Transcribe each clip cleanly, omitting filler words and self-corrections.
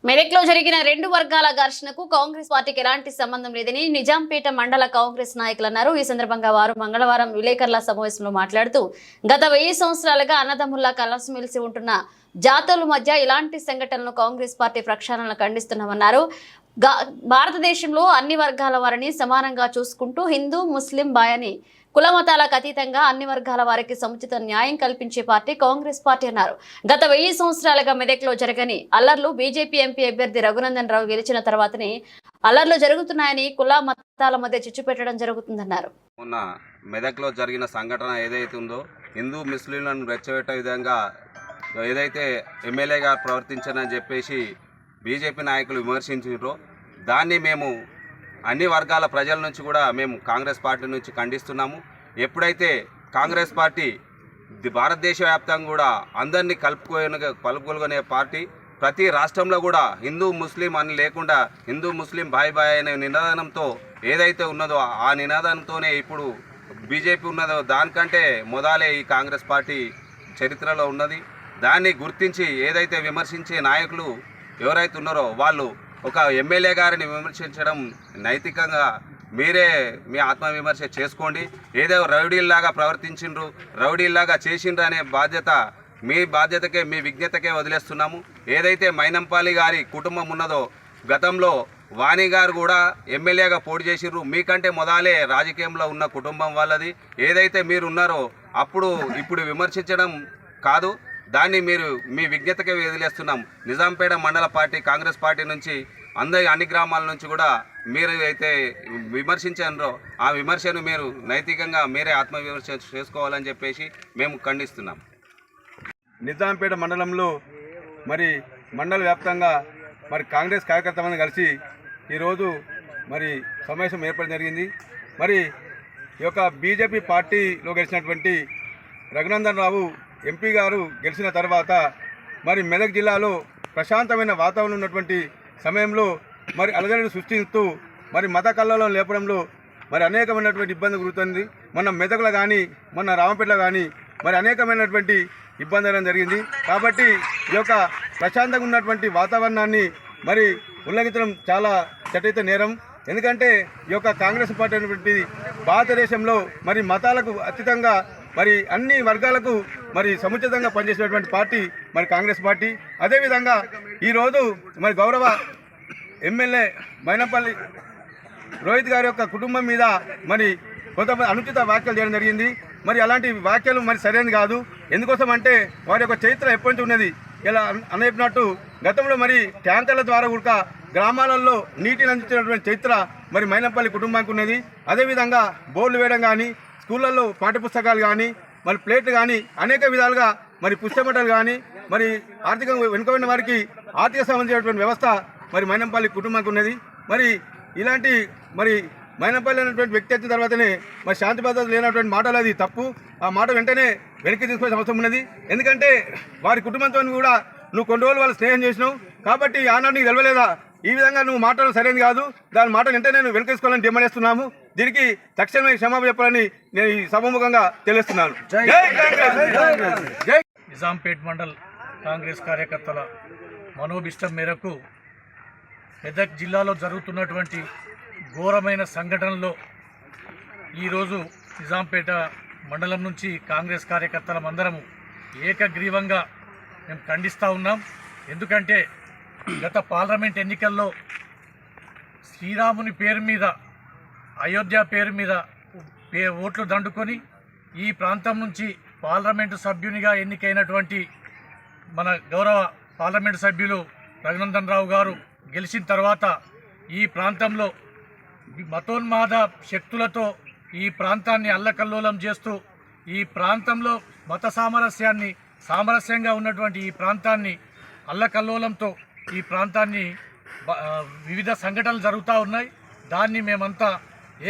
మెదక్లో జరిగిన రెండు వర్గాల ఘర్షణకు కాంగ్రెస్ పార్టీకి ఎలాంటి సంబంధం లేదని నిజాంపేట మండల కాంగ్రెస్ నాయకులు అన్నారు. ఈ సందర్భంగా వారు మంగళవారం విలేకరుల సమావేశంలో మాట్లాడుతూ గత 1000 సంవత్సరాలుగా అన్నదమ్ముల్లా కలిసిమెలిసి ఉంటున్న జాతుల మధ్య ఇలాంటి సంఘటనలను కాంగ్రెస్ పార్టీ ప్రక్షాళనలు ఖండిస్తున్నామన్నారు. భారతదేశంలో అన్ని వర్గాల వారిని సమానంగా చూసుకుంటూ హిందూ ముస్లిం బాయని కులమతాలకు అతీతంగా అన్ని వర్గాల వారికి సముచిత న్యాయం కల్పించే పార్టీ కాంగ్రెస్ పార్టీ అన్నారు. గత 1000 సంవత్సరాలుగా మెదక్లో జరగని అల్లర్లు బీజేపీ ఎంపీ అభ్యర్థి రఘునందన్ రావు గెలిచిన తర్వాతనే అల్లర్లు జరుగుతున్నాయని కుల మతాల మధ్య చిచ్చు పెట్టడం జరుగుతుందన్నారు. మొన్న మెదక్లో జరిగిన సంఘటన ఏదైతే ఉందో హిందూ ముస్లింలను రెచ్చగొట్టే విధంగా ఏదైతే ఎమ్మెల్యే గారు ప్రవర్తించారని చెప్పేసి బీజేపీ నాయకులు విమర్శించారో దాన్ని మేము అన్ని వర్గాల ప్రజల నుంచి కూడా మేము కాంగ్రెస్ పార్టీ నుంచి ఖండిస్తున్నాము. ఎప్పుడైతే కాంగ్రెస్ పార్టీ భారతదేశ వ్యాప్తంగా కూడా అందరినీ కలుపుకొనే పార్టీ, ప్రతి రాష్ట్రంలో కూడా హిందూ ముస్లిం అని లేకుండా హిందూ ముస్లిం బాయ్ బాయ్ అనే నినాదంతో ఏదైతే ఉన్నదో ఆ నినాదంతోనే ఇప్పుడు బీజేపీ ఉన్నదో దానికంటే మొదలే ఈ కాంగ్రెస్ పార్టీ చరిత్రలో ఉన్నది. దాన్ని గుర్తించి ఏదైతే విమర్శించే నాయకులు ఎవరైతే ఉన్నారో వాళ్ళు ఒక ఎమ్మెల్యే గారిని విమర్శించడం నైతికంగా మీరే మీ ఆత్మవిమర్శ చేసుకోండి. ఏదో రౌడీల్లాగా ప్రవర్తించిండ్రు, రౌడీల్లాగా చేసిండ్రు అనే బాధ్యతకే మీ విజ్ఞతకే వదిలేస్తున్నాము. ఏదైతే మైనంపల్లి గారి కుటుంబం ఉన్నదో గతంలో వాణి గారు కూడా ఎమ్మెల్యేగా పోటీ చేసిర్రు. మీకంటే మొదలే రాజకీయంలో ఉన్న కుటుంబం వాళ్ళది. ఏదైతే మీరు ఉన్నారో ఇప్పుడు విమర్శించడం కాదు, దాన్ని మీరు మీ విజ్ఞతకే వదిలేస్తున్నాం. నిజాంపేట మండల పార్టీ కాంగ్రెస్ పార్టీ నుంచి అన్ని గ్రామాల నుంచి కూడా మీరు అయితే విమర్శించారో ఆ విమర్శను మీరు నైతికంగా మీరే ఆత్మవిమర్శ చేసుకోవాలని చెప్పేసి మేము ఖండిస్తున్నాం. నిజాంపేట మండలంలో మరి మండల వ్యాప్తంగా మరి కాంగ్రెస్ కార్యకర్తలను కలిసి ఈరోజు మరి సమావేశం ఏర్పడడం జరిగింది. మరి ఈ యొక్క బీజేపీ పార్టీలో గెలిచినటువంటి రఘునందన్ రావు ఎంపీ గారు గెలిచిన తర్వాత మరి మెదక్ జిల్లాలో ప్రశాంతమైన వాతావరణం ఉన్నటువంటి సమయంలో మరి అలజడులు సృష్టిస్తూ మరి మత కల్లోలం లేపడంలో మరి అనేకమైనటువంటి ఇబ్బంది గురుతుంది. మొన్న మెదక్లో కానీ మొన్న రామపేటలో కానీ మరి అనేకమైనటువంటి ఇబ్బంది అనేది జరిగింది. కాబట్టి ఈ యొక్క ప్రశాంతంగా ఉన్నటువంటి వాతావరణాన్ని మరి ఉల్లంఘించడం చాలా చట్టరీత్యా నేరం. ఎందుకంటే ఈ యొక్క కాంగ్రెస్ పార్టీ అనేటువంటి భారతదేశంలో మరి మతాలకు అతీతంగా మరి అన్ని వర్గాలకు మరి సముచితంగా పనిచేసేటువంటి పార్టీ మరి కాంగ్రెస్ పార్టీ. అదేవిధంగా ఈరోజు మరి గౌరవ ఎమ్మెల్యే మైనంపల్లి రోహిత్ గారి యొక్క కుటుంబం మీద మరి కొంతమంది అనుచిత వ్యాఖ్యలు చేయడం జరిగింది. మరి అలాంటి వ్యాఖ్యలు మరి సరైనది కాదు. ఎందుకోసం అంటే వారి యొక్క చరిత్ర ఎప్పటి నుంచి ఉన్నది. ఇలా చెప్పినట్టు గతంలో మరి ట్యాంకర్ల ద్వారా కూడా గ్రామాలలో నీటిని అందించినటువంటి చరిత్ర మరి మైనంపల్లి కుటుంబానికి ఉన్నది. అదేవిధంగా బోర్డులు వేయడం కానీ, స్కూళ్ళల్లో పాఠ్యపుస్తకాలు కానీ, మరి ప్లేట్లు కానీ అనేక విధాలుగా మరి పుస్తకమటలు కానీ మరి ఆర్థికంగా వెనుకబడిన వారికి ఆర్థిక సంబంధించినటువంటి వ్యవస్థ మరి మైనంపల్లి కుటుంబానికి ఉన్నది. మరి ఇలాంటి మరి మైనంపల్లి అనేటువంటి వ్యక్తి వచ్చిన తర్వాతనే మరి శాంతి భద్రత లేనటువంటి మాటలు అది తప్పు. ఆ మాట వెంటనే వెనక్కి తీసుకోవాల్సిన అవసరం ఉన్నది. ఎందుకంటే వారి కుటుంబంతో కూడా నువ్వు కొన్ని రోజులు వాళ్ళు స్నేహం చేసినావు కాబట్టి ఆనాడు నీకు తెలవలేదా? ఈ విధంగా నువ్వు మాట్లాడడం సరైనది కాదు. దాని మాట వెంటనే నేను వెనక్కి తీసుకోవాలని డిమాండ్ చేస్తున్నాము. దీనికి తక్షణమే క్షమాపణ చెప్పాలని నేను ఈ సభముఖంగా తెలుస్తున్నాను. నిజాంపేట్ మండల్ కాంగ్రెస్ కార్యకర్తల మనోభిష్టం మేరకు మెదక్ జిల్లాలో జరుగుతున్నటువంటి ఘోరమైన సంఘటనలో ఈరోజు నిజాంపేట మండలం నుంచి కాంగ్రెస్ కార్యకర్తలమందరము ఏకగ్రీవంగా మేము ఖండిస్తూ ఉన్నాం. ఎందుకంటే గత పార్లమెంట్ ఎన్నికల్లో శ్రీరాముని పేరు మీద, అయోధ్య పేరు మీద ఓట్లు దండుకొని ఈ ప్రాంతం నుంచి పార్లమెంటు సభ్యునిగా ఎన్నికైనటువంటి మన గౌరవ పార్లమెంటు సభ్యులు రఘునందన్ రావు గారు గెలిచిన తర్వాత ఈ ప్రాంతంలో మతోన్మాద శక్తులతో ఈ ప్రాంతాన్ని అల్లకల్లోలం చేస్తూ ఈ ప్రాంతంలో మత సామరస్యంగా ఉన్నటువంటి ఈ ప్రాంతాన్ని అల్లకల్లోలంతో ఈ ప్రాంతాన్ని వివిధ సంఘటనలు జరుగుతూ ఉన్నాయి. దాన్ని మేమంతా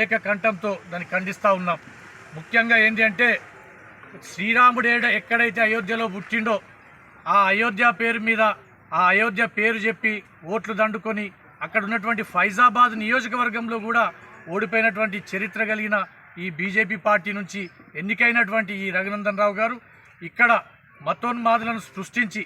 ఏకకంఠంతో దాన్ని ఖండిస్తూ ఉన్నాం. ముఖ్యంగా ఏంటి అంటే శ్రీరాముడు ఎక్కడైతే అయోధ్యలో పుట్టిండో ఆ అయోధ్య పేరు మీద ఆ అయోధ్య పేరు చెప్పి ఓట్లు దండుకొని అక్కడ ఉన్నటువంటి ఫైజాబాద్ నియోజకవర్గంలో కూడా ఓడిపోయినటువంటి చరిత్ర కలిగిన ఈ బీజేపీ పార్టీ నుంచి ఎన్నికైనటువంటి ఈ రఘునందన్ రావు గారు ఇక్కడ మతోన్మాదులను సృష్టించి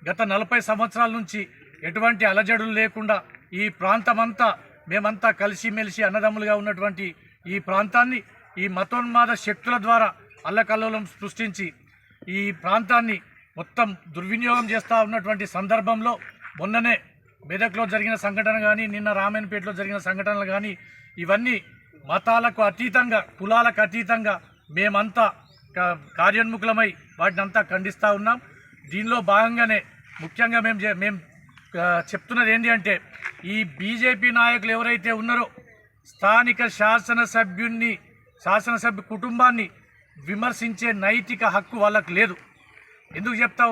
గత 40 సంవత్సరాల నుంచి ఎటువంటి అలజడులు లేకుండా ఈ ప్రాంతమంతా మేమంతా కలిసిమెలిసి అన్నదమ్ములుగా ఉన్నటువంటి ఈ ప్రాంతాన్ని ఈ మతోన్మాద శక్తుల ద్వారా అల్లకల్లోలం సృష్టించి ఈ ప్రాంతాన్ని మొత్తం దుర్వినియోగం చేస్తూ ఉన్నటువంటి సందర్భంలో మొన్ననే మెదక్లో జరిగిన సంఘటన కానీ నిన్న రామాయణపేటలో జరిగిన సంఘటనలు కానీ ఇవన్నీ మతాలకు అతీతంగా కులాలకు అతీతంగా మేమంతా కార్యోన్ముఖులమై వాటిని అంతా ఖండిస్తూ ఉన్నాం. దీనిలో భాగంగానే ముఖ్యంగా మేము చెప్తున్నది ఏంటి అంటే ఈ బీజేపీ నాయకులు ఎవరైతే ఉన్నారో స్థానిక శాసనసభ్యు కుటుంబాన్ని విమర్శించే నైతిక హక్కు వాళ్ళకు లేదు. ఎందుకు చెప్తా